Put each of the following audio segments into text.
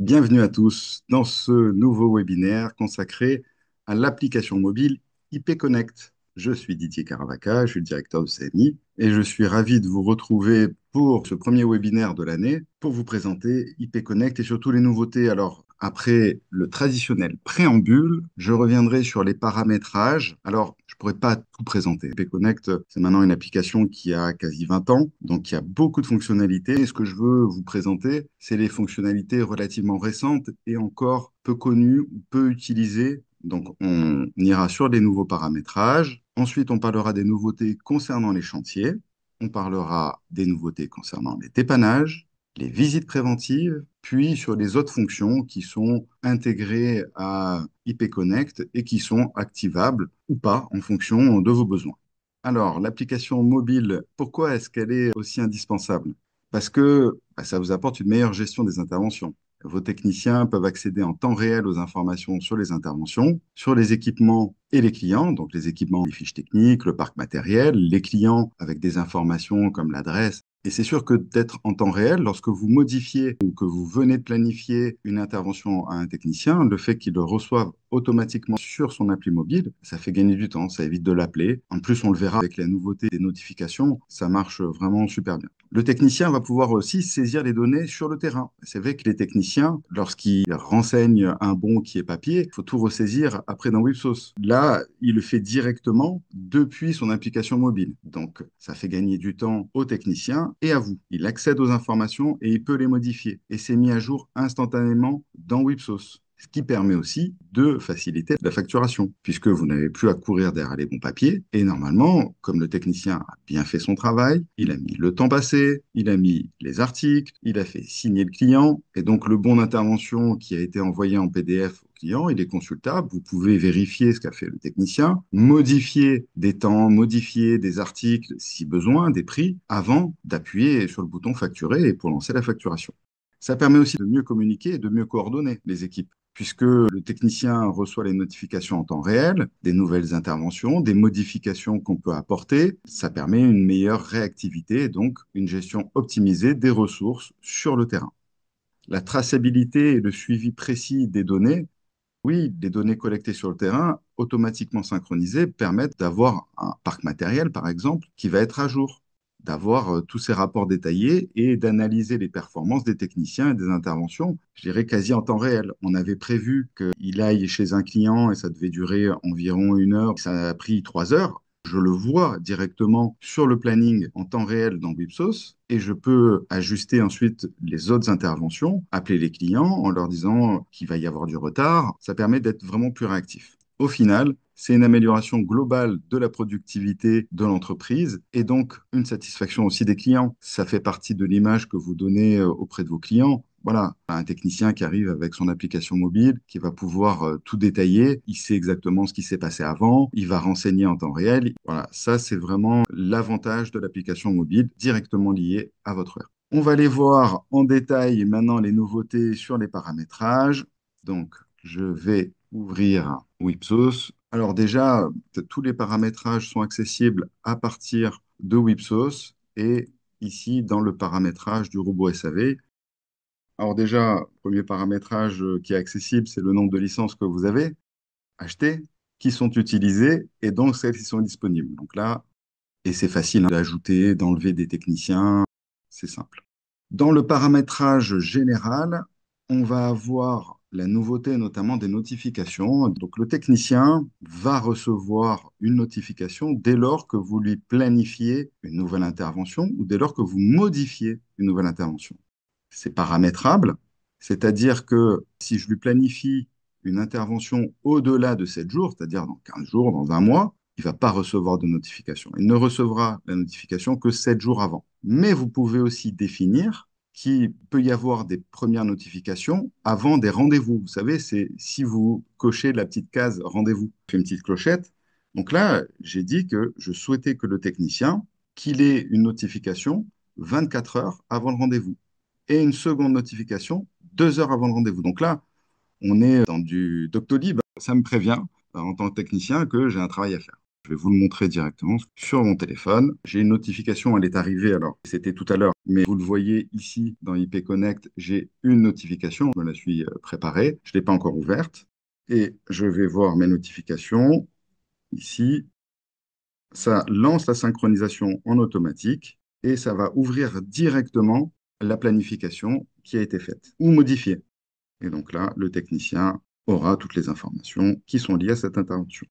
Bienvenue à tous dans ce nouveau webinaire consacré à l'application mobile IP Connect. Je suis Didier Caravaca, je suis le directeur de CMI et je suis ravi de vous retrouver pour ce premier webinaire de l'année pour vous présenter IP Connect et surtout les nouveautés. Alors, après le traditionnel préambule, je reviendrai sur les paramétrages. Alors, je ne pourrais pas tout présenter. IP Connect, c'est maintenant une application qui a quasi 20 ans, donc il y a beaucoup de fonctionnalités. Et ce que je veux vous présenter, c'est les fonctionnalités relativement récentes et encore peu connues ou peu utilisées. Donc, on ira sur des nouveaux paramétrages. Ensuite, on parlera des nouveautés concernant les chantiers. On parlera des nouveautés concernant les dépannages, les visites préventives, puis sur les autres fonctions qui sont intégrées à IP Connect et qui sont activables ou pas en fonction de vos besoins. Alors, l'application mobile, pourquoi est-ce qu'elle est aussi indispensable? Parce que ça vous apporte une meilleure gestion des interventions. Vos techniciens peuvent accéder en temps réel aux informations sur les interventions, sur les équipements et les clients, donc les équipements, les fiches techniques, le parc matériel, les clients avec des informations comme l'adresse. Et c'est sûr que d'être en temps réel, lorsque vous modifiez ou que vous venez de planifier une intervention à un technicien, le fait qu'il le reçoive automatiquement sur son appli mobile, ça fait gagner du temps, ça évite de l'appeler. En plus, on le verra avec la nouveauté des notifications, ça marche vraiment super bien. Le technicien va pouvoir aussi saisir les données sur le terrain. C'est vrai que les techniciens, lorsqu'ils renseignent un bon qui est papier, il faut tout ressaisir après dans Wipsos. Là, il le fait directement depuis son application mobile. Donc, ça fait gagner du temps au technicien et à vous. Il accède aux informations et il peut les modifier. Et c'est mis à jour instantanément dans Wipsos, ce qui permet aussi de faciliter la facturation, puisque vous n'avez plus à courir derrière les bons papiers. Et normalement, comme le technicien a bien fait son travail, il a mis le temps passé, il a mis les articles, il a fait signer le client, et donc le bon d'intervention qui a été envoyé en PDF au client, il est consultable. Vous pouvez vérifier ce qu'a fait le technicien, modifier des temps, modifier des articles si besoin, des prix, avant d'appuyer sur le bouton facturer et pour lancer la facturation. Ça permet aussi de mieux communiquer et de mieux coordonner les équipes, puisque le technicien reçoit les notifications en temps réel, des nouvelles interventions, des modifications qu'on peut apporter. Ça permet une meilleure réactivité et donc une gestion optimisée des ressources sur le terrain. La traçabilité et le suivi précis des données, oui, des données collectées sur le terrain, automatiquement synchronisées, permettent d'avoir un parc matériel, par exemple, qui va être à jour, d'avoir tous ces rapports détaillés et d'analyser les performances des techniciens et des interventions, je dirais quasi en temps réel. On avait prévu qu'il aille chez un client et ça devait durer environ 1 heure, ça a pris 3 heures. Je le vois directement sur le planning en temps réel dans Wipsos et je peux ajuster ensuite les autres interventions, appeler les clients en leur disant qu'il va y avoir du retard. Ça permet d'être vraiment plus réactif. Au final, c'est une amélioration globale de la productivité de l'entreprise et donc une satisfaction aussi des clients. Ça fait partie de l'image que vous donnez auprès de vos clients. Voilà, un technicien qui arrive avec son application mobile, qui va pouvoir tout détailler. Il sait exactement ce qui s'est passé avant. Il va renseigner en temps réel. Voilà, ça, c'est vraiment l'avantage de l'application mobile directement lié à votre heure. On va aller voir en détail maintenant les nouveautés sur les paramétrages. Donc, je vais ouvrir Wipsos. Alors déjà, tous les paramétrages sont accessibles à partir de Wipsos et ici dans le paramétrage du robot SAV. Alors déjà, premier paramétrage qui est accessible, c'est le nombre de licences que vous avez achetées, qui sont utilisées et donc celles qui sont disponibles. Donc là, et c'est facile d'ajouter, d'enlever des techniciens, c'est simple. Dans le paramétrage général, on va avoir la nouveauté notamment des notifications. Donc le technicien va recevoir une notification dès lors que vous lui planifiez une nouvelle intervention ou dès lors que vous modifiez une nouvelle intervention. C'est paramétrable, c'est-à-dire que si je lui planifie une intervention au-delà de 7 jours, c'est-à-dire dans 15 jours, dans un mois, il ne va pas recevoir de notification. Il ne recevra la notification que 7 jours avant. Mais vous pouvez aussi définir qu'il peut y avoir des premières notifications avant des rendez-vous. Vous savez, c'est si vous cochez la petite case rendez-vous, fait une petite clochette. Donc là, j'ai dit que je souhaitais que le technicien, qu'il ait une notification 24 heures avant le rendez-vous et une seconde notification 2 heures avant le rendez-vous. Donc là, on est dans du Doctolib. Ça me prévient en tant que technicien que j'ai un travail à faire. Je vais vous le montrer directement sur mon téléphone. J'ai une notification, elle est arrivée, alors c'était tout à l'heure, mais vous le voyez ici dans IP Connect, j'ai une notification, je me la suis préparée, je ne l'ai pas encore ouverte. Et je vais voir mes notifications ici. Ça lance la synchronisation en automatique et ça va ouvrir directement la planification qui a été faite ou modifiée. Et donc là, le technicien aura toutes les informations qui sont liées à cette intervention.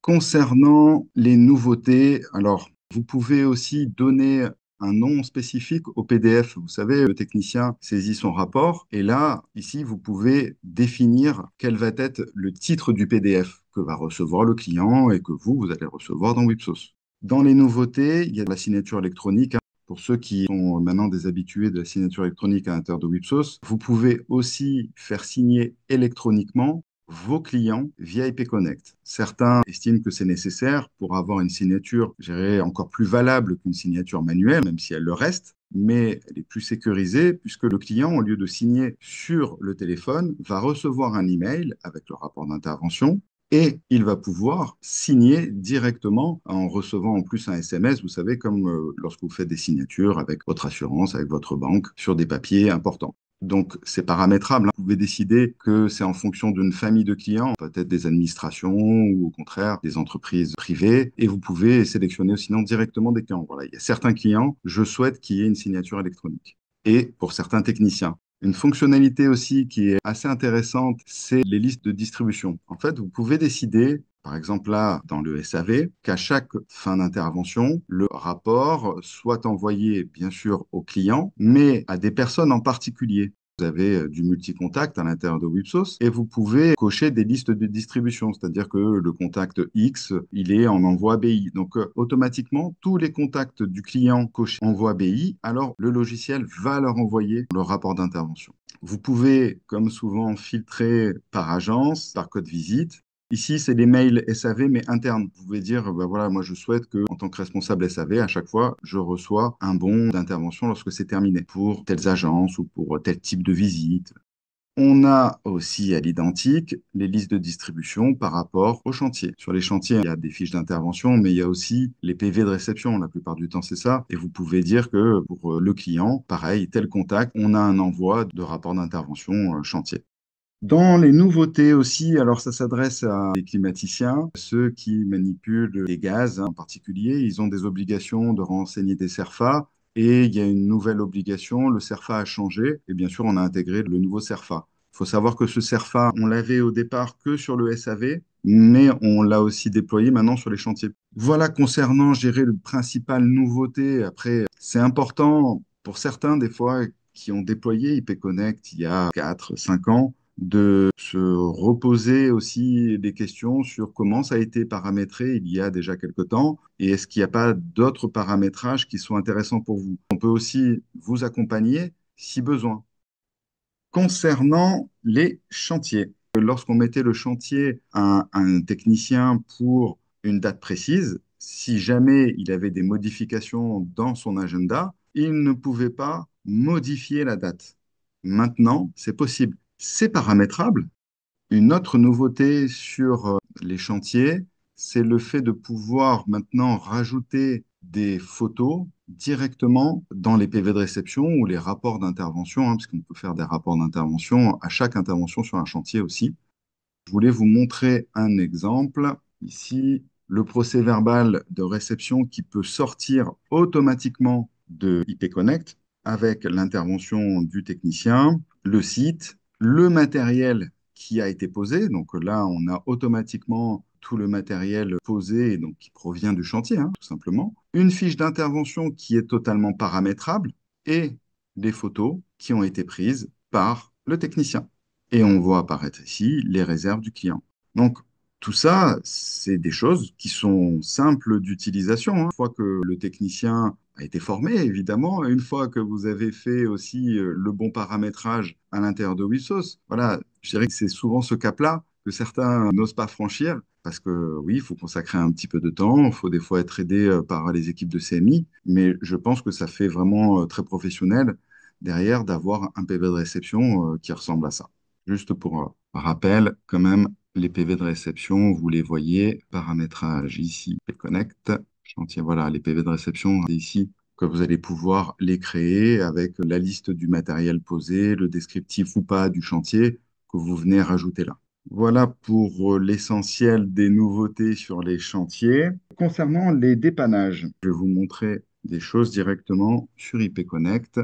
Concernant les nouveautés, alors vous pouvez aussi donner un nom spécifique au PDF. Vous savez, le technicien saisit son rapport et là, ici, vous pouvez définir quel va être le titre du PDF que va recevoir le client et que vous allez recevoir dans Wipsos. Dans les nouveautés, il y a la signature électronique, hein. Pour ceux qui sont maintenant des habitués de la signature électronique à l'intérieur de Wipsos, vous pouvez aussi faire signer électroniquement vos clients via IP Connect. Certains estiment que c'est nécessaire pour avoir une signature, je dirais, encore plus valable qu'une signature manuelle, même si elle le reste, mais elle est plus sécurisée puisque le client, au lieu de signer sur le téléphone, va recevoir un email avec le rapport d'intervention et il va pouvoir signer directement en recevant en plus un SMS, vous savez, comme lorsque vous faites des signatures avec votre assurance, avec votre banque, sur des papiers importants. Donc, c'est paramétrable, hein. Vous pouvez décider que c'est en fonction d'une famille de clients, peut-être des administrations ou au contraire des entreprises privées. Et vous pouvez sélectionner sinon directement des clients. Voilà, il y a certains clients, je souhaite qu'il y ait une signature électronique. Et pour certains techniciens. Une fonctionnalité aussi qui est assez intéressante, c'est les listes de distribution. En fait, vous pouvez décider, par exemple là, dans le SAV, qu'à chaque fin d'intervention, le rapport soit envoyé bien sûr au client, mais à des personnes en particulier. Vous avez du multicontact à l'intérieur de Wipsos et vous pouvez cocher des listes de distribution, c'est-à-dire que le contact X, il est en envoi BI. Donc automatiquement, tous les contacts du client cochés envoi BI, alors le logiciel va leur envoyer le rapport d'intervention. Vous pouvez, comme souvent, filtrer par agence, par code visite. Ici, c'est des mails SAV, mais internes. Vous pouvez dire, ben voilà, moi je souhaite que, en tant que responsable SAV, à chaque fois, je reçois un bon d'intervention lorsque c'est terminé pour telles agences ou pour tel type de visite. On a aussi à l'identique les listes de distribution par rapport aux chantiers. Sur les chantiers, il y a des fiches d'intervention, mais il y a aussi les PV de réception. La plupart du temps, c'est ça. Et vous pouvez dire que pour le client, pareil, tel contact, on a un envoi de rapport d'intervention chantier. Dans les nouveautés aussi, alors ça s'adresse à des climaticiens, ceux qui manipulent les gaz, hein, en particulier, ils ont des obligations de renseigner des CERFA et il y a une nouvelle obligation, le CERFA a changé et bien sûr on a intégré le nouveau CERFA. Il faut savoir que ce CERFA, on l'avait au départ que sur le SAV, mais on l'a aussi déployé maintenant sur les chantiers. Voilà concernant, je dirais, le principal nouveauté. Après, c'est important pour certains des fois qui ont déployé IP Connect il y a 4, 5 ans de se reposer aussi des questions sur comment ça a été paramétré il y a déjà quelque temps et est-ce qu'il n'y a pas d'autres paramétrages qui sont intéressants pour vous. On peut aussi vous accompagner si besoin. Concernant les chantiers, lorsqu'on mettait le chantier à un technicien pour une date précise, si jamais il avait des modifications dans son agenda, il ne pouvait pas modifier la date. Maintenant, c'est possible. C'est paramétrable. Une autre nouveauté sur les chantiers, c'est le fait de pouvoir maintenant rajouter des photos directement dans les PV de réception ou les rapports d'intervention, hein, parce qu'on peut faire des rapports d'intervention à chaque intervention sur un chantier aussi. Je voulais vous montrer un exemple. Ici, le procès-verbal de réception qui peut sortir automatiquement de IP Connect avec l'intervention du technicien, le site, le matériel qui a été posé. Donc là, on a automatiquement tout le matériel posé et donc qui provient du chantier, hein, tout simplement. Une fiche d'intervention qui est totalement paramétrable et des photos qui ont été prises par le technicien. Et on voit apparaître ici les réserves du client. Donc, tout ça, c'est des choses qui sont simples d'utilisation, hein. Une fois que le technicien a été formé, évidemment, et une fois que vous avez fait aussi le bon paramétrage à l'intérieur de Wipsos, voilà, je dirais que c'est souvent ce cap-là que certains n'osent pas franchir, parce que oui, il faut consacrer un petit peu de temps, il faut des fois être aidé par les équipes de CMI, mais je pense que ça fait vraiment très professionnel derrière d'avoir un PV de réception qui ressemble à ça. Juste pour rappel, quand même, Les PV de réception, vous les voyez, paramétrage ici, et Connect, chantier, voilà, les PV de réception, c'est ici que vous allez pouvoir les créer avec la liste du matériel posé, le descriptif ou pas du chantier que vous venez rajouter là. Voilà pour l'essentiel des nouveautés sur les chantiers. Concernant les dépannages, je vais vous montrer des choses directement sur IP Connect.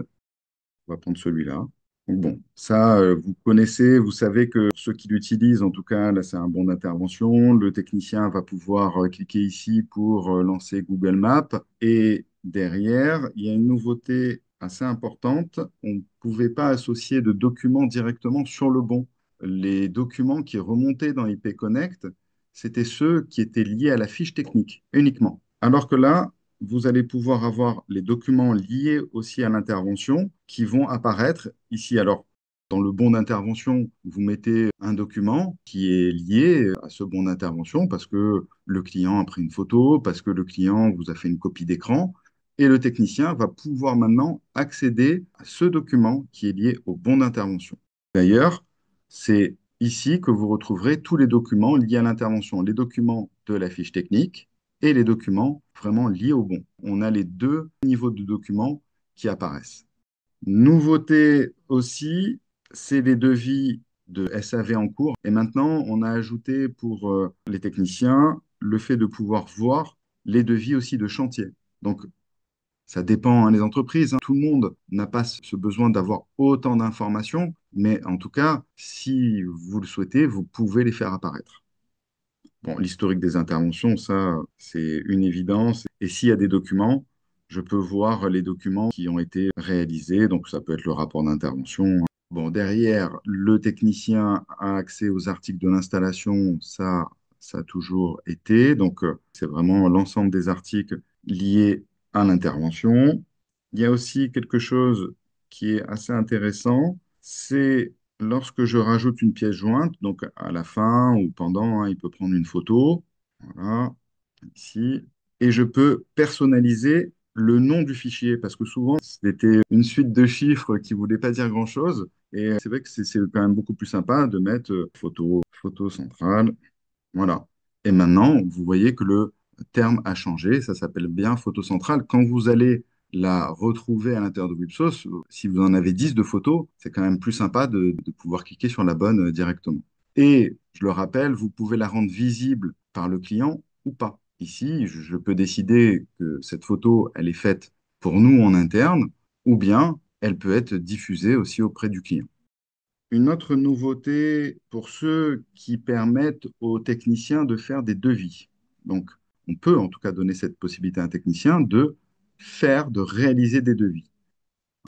On va prendre celui-là. Donc bon, ça, vous connaissez, vous savez que ceux qui l'utilisent, en tout cas, là, c'est un bon d'intervention. Le technicien va pouvoir cliquer ici pour lancer Google Maps. Et derrière, il y a une nouveauté assez importante. On ne pouvait pas associer de documents directement sur le bon. Les documents qui remontaient dans IP Connect, c'était ceux qui étaient liés à la fiche technique uniquement. Alors que là, vous allez pouvoir avoir les documents liés aussi à l'intervention qui vont apparaître ici. Alors, dans le bon d'intervention, vous mettez un document qui est lié à ce bon d'intervention parce que le client a pris une photo, parce que le client vous a fait une copie d'écran. Et le technicien va pouvoir maintenant accéder à ce document qui est lié au bon d'intervention. D'ailleurs, c'est ici que vous retrouverez tous les documents liés à l'intervention, les documents de la fiche technique et les documents vraiment liés au bon. On a les deux niveaux de documents qui apparaissent. Nouveauté aussi, c'est les devis de SAV en cours. Et maintenant, on a ajouté pour les techniciens le fait de pouvoir voir les devis aussi de chantier. Donc, ça dépend des entreprises, hein. Tout le monde n'a pas ce besoin d'avoir autant d'informations, mais en tout cas, si vous le souhaitez, vous pouvez les faire apparaître. Bon, l'historique des interventions, ça, c'est une évidence. Et s'il y a des documents, je peux voir les documents qui ont été réalisés. Donc, ça peut être le rapport d'intervention. Bon, derrière, le technicien a accès aux articles de l'installation. Ça a toujours été. Donc, c'est vraiment l'ensemble des articles liés à l'intervention. Il y a aussi quelque chose qui est assez intéressant, c'est lorsque je rajoute une pièce jointe, donc à la fin ou pendant, hein, il peut prendre une photo, voilà, ici, et je peux personnaliser le nom du fichier, parce que souvent, c'était une suite de chiffres qui ne voulaient pas dire grand-chose, et c'est vrai que c'est quand même beaucoup plus sympa de mettre photo centrale, voilà. Et maintenant, vous voyez que le terme a changé, ça s'appelle bien photo centrale. Quand vous allez la retrouver à l'intérieur de Wipsos, si vous en avez 10 de photos, c'est quand même plus sympa de pouvoir cliquer sur la bonne directement. Et je le rappelle, vous pouvez la rendre visible par le client ou pas. Ici, je peux décider que cette photo, elle est faite pour nous en interne, ou bien elle peut être diffusée aussi auprès du client. Une autre nouveauté pour ceux qui permettent aux techniciens de faire des devis. Donc, on peut en tout cas donner cette possibilité à un technicien de réaliser des devis.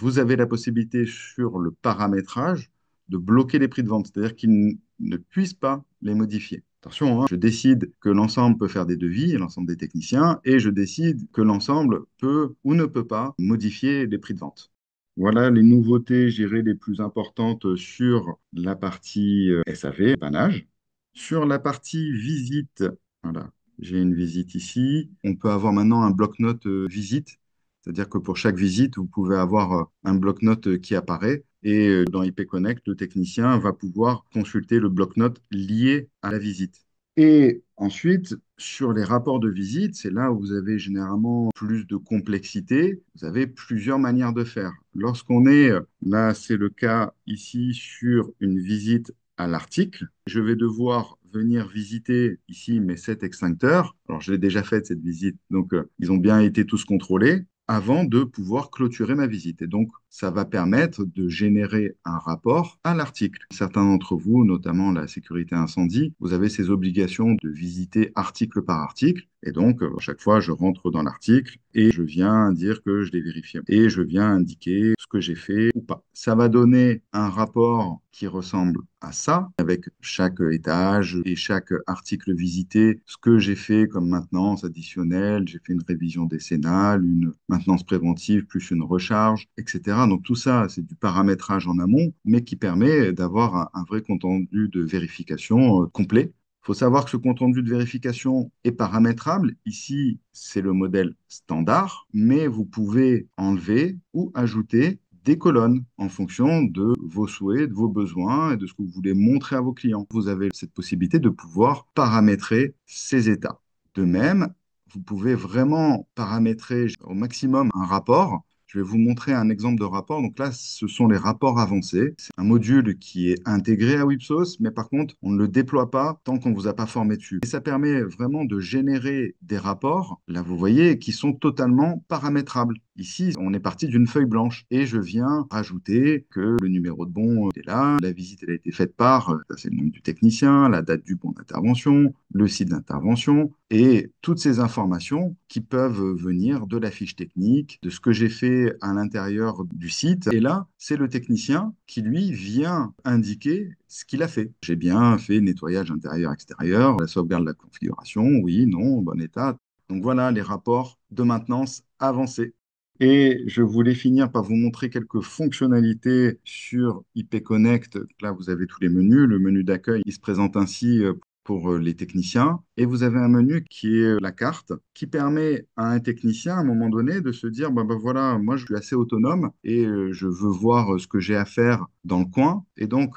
Vous avez la possibilité sur le paramétrage de bloquer les prix de vente, c'est-à-dire qu'ils ne puissent pas les modifier. Attention, hein, je décide que l'ensemble peut faire des devis, l'ensemble des techniciens, et je décide que l'ensemble peut ou ne peut pas modifier les prix de vente. Voilà les nouveautés, je dirais, les plus importantes sur la partie SAV, pannage. Sur la partie visite, voilà, j'ai une visite ici. On peut avoir maintenant un bloc-notes visite, c'est-à-dire que pour chaque visite, vous pouvez avoir un bloc-notes qui apparaît. Et dans IP Connect, le technicien va pouvoir consulter le bloc-notes lié à la visite. Et ensuite, sur les rapports de visite, c'est là où vous avez généralement plus de complexité. Vous avez plusieurs manières de faire. Lorsqu'on est, là c'est le cas ici sur une visite à l'article, je vais devoir venir visiter ici mes 7 extincteurs. Alors je l'ai déjà fait cette visite, donc ils ont bien été tous contrôlés avant de pouvoir clôturer ma visite. Et donc, ça va permettre de générer un rapport à l'article. Certains d'entre vous, notamment la sécurité incendie, vous avez ces obligations de visiter article par article. Et donc, à chaque fois, je rentre dans l'article et je viens dire que je l'ai vérifié. Et je viens indiquer ce que j'ai fait ou pas. Ça va donner un rapport qui ressemble à ça, avec chaque étage et chaque article visité, ce que j'ai fait comme maintenance additionnelle, j'ai fait une révision décennale, une maintenance préventive plus une recharge, etc. Donc tout ça, c'est du paramétrage en amont, mais qui permet d'avoir un vrai compte rendu de vérification complet. Il faut savoir que ce compte rendu de vérification est paramétrable. Ici, c'est le modèle standard, mais vous pouvez enlever ou ajouter des colonnes en fonction de vos souhaits, de vos besoins et de ce que vous voulez montrer à vos clients. Vous avez cette possibilité de pouvoir paramétrer ces états. De même, vous pouvez vraiment paramétrer au maximum un rapport. Je vais vous montrer un exemple de rapport. Donc là, ce sont les rapports avancés. C'est un module qui est intégré à Wipsos, mais par contre, on ne le déploie pas tant qu'on ne vous a pas formé dessus. Et ça permet vraiment de générer des rapports, là vous voyez, qui sont totalement paramétrables. Ici, on est parti d'une feuille blanche et je viens rajouter que le numéro de bon est là, la visite elle a été faite par, ça c'est le nom du technicien, la date du bon d'intervention, le site d'intervention et toutes ces informations qui peuvent venir de la fiche technique, de ce que j'ai fait à l'intérieur du site. Et là, c'est le technicien qui lui vient indiquer ce qu'il a fait. J'ai bien fait nettoyage intérieur-extérieur, la sauvegarde de la configuration, oui, non, bon état. Donc voilà les rapports de maintenance avancés. Et je voulais finir par vous montrer quelques fonctionnalités sur IP Connect. Là, vous avez tous les menus. Le menu d'accueil, il se présente ainsi pour les techniciens. Et vous avez un menu qui est la carte, qui permet à un technicien, à un moment donné, de se dire, bah voilà, moi, je suis assez autonome et je veux voir ce que j'ai à faire dans le coin. Et donc,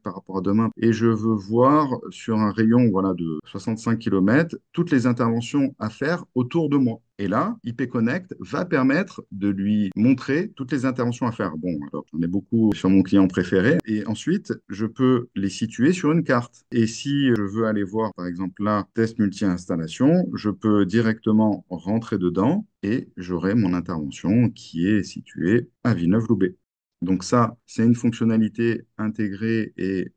par rapport à demain. Et je veux voir sur un rayon voilà, de 65 km toutes les interventions à faire autour de moi. Et là, IP Connect va permettre de lui montrer toutes les interventions à faire. Bon, alors j'en ai beaucoup sur mon client préféré. Et ensuite, je peux les situer sur une carte. Et si je veux aller voir, par exemple, là, test multi-installation, je peux directement rentrer dedans et j'aurai mon intervention qui est située à Villeneuve-Loubet. Donc ça, c'est une fonctionnalité intégrée et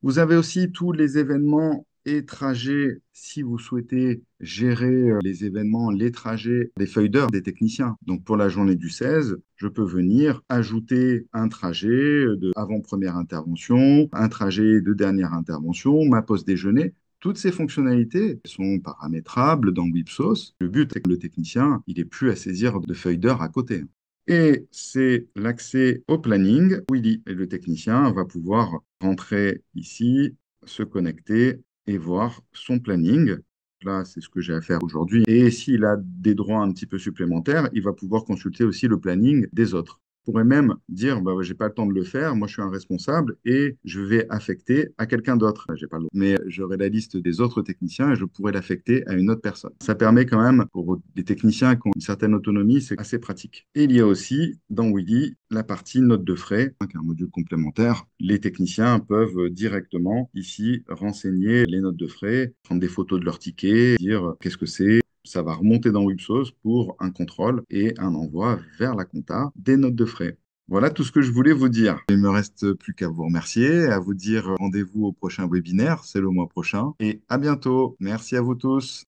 vous avez aussi tous les événements et trajets si vous souhaitez gérer les événements, les trajets, les feuilles d'heure des techniciens. Donc pour la journée du 16, je peux venir ajouter un trajet de avant-première intervention, un trajet de dernière intervention, ma pause déjeuner. Toutes ces fonctionnalités sont paramétrables dans Wipsos. Le but est que le technicien, il n'ait plus à saisir de feuilles d'heure à côté. Et c'est l'accès au planning. Willy, et le technicien, va pouvoir rentrer ici, se connecter et voir son planning. Là, c'est ce que j'ai à faire aujourd'hui. Et s'il a des droits un petit peu supplémentaires, il va pouvoir consulter aussi le planning des autres. Il pourrait même dire, bah, j'ai pas le temps de le faire, moi je suis un responsable et je vais affecter à quelqu'un d'autre. J'ai pas le droit. Mais j'aurai la liste des autres techniciens et je pourrais l'affecter à une autre personne. Ça permet quand même, pour des techniciens qui ont une certaine autonomie, c'est assez pratique. Et il y a aussi, dans Widi, la partie notes de frais, qui est un module complémentaire. Les techniciens peuvent directement ici renseigner les notes de frais, prendre des photos de leurs tickets, dire qu'est-ce que c'est. Ça va remonter dans Wipsos pour un contrôle et un envoi vers la compta des notes de frais. Voilà tout ce que je voulais vous dire. Il me reste plus qu'à vous remercier, à vous dire rendez-vous au prochain webinaire, c'est le mois prochain. Et à bientôt. Merci à vous tous.